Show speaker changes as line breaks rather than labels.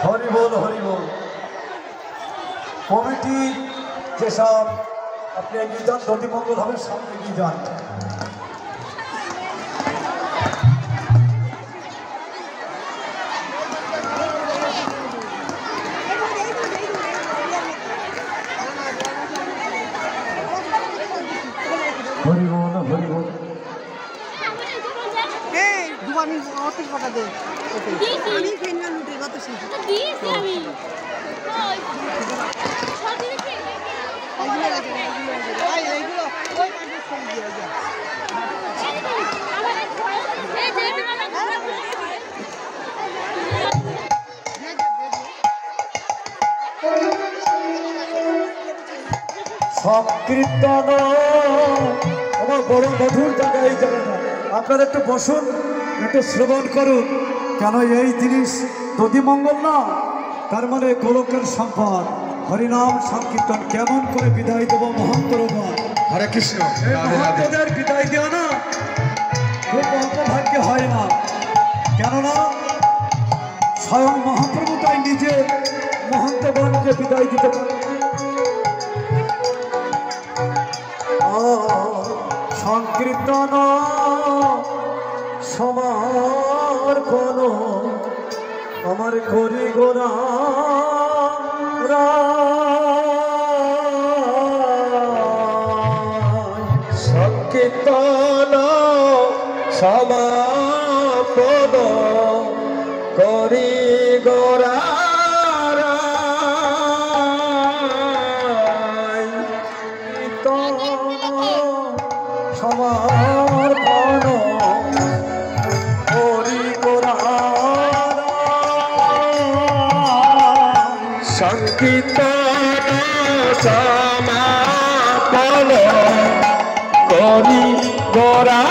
হরি বল হরি বল। কমিটির যেসব আপনি এগিয়ে যান, দধিমঙ্গল হবে, সামনে এগিয়ে যান। হরি বল হরি বল।
আমি অফিস পাঠা দেই আমি ফেনগান লুটে কত শেষ দিয়েছি আমি এইগুলো ওই পাশে ছবি দিয়ে যা
সংকীর্তন আমার বড় মধুর জায়গায় যাবে না, আপনারা একটু বসুন, একটু শ্রবণ করুন। কেন এই জিনিস দধিমঙ্গল না, তার মানে গোলকের সম্পদ। হরিনাম সংকীর্তন কেমন করে বিদায় দেব মহন্তর।
হরে কৃষ্ণ।
মহন্তদের বিদায় দেওয়া না খুব অল্পভাগ্য হয় না, কেননা স্বয়ং মহাপ্রভু তাই নিজে মহন্তগণকে বিদায় দিতে পারে। সংকীর্তন সমর্পণ আমার করি গোরা
সংকীর্তন সমাপন করি গোরা
সমর্পণ করি গোরা
সংকীর্তন সমাপন করি গোরা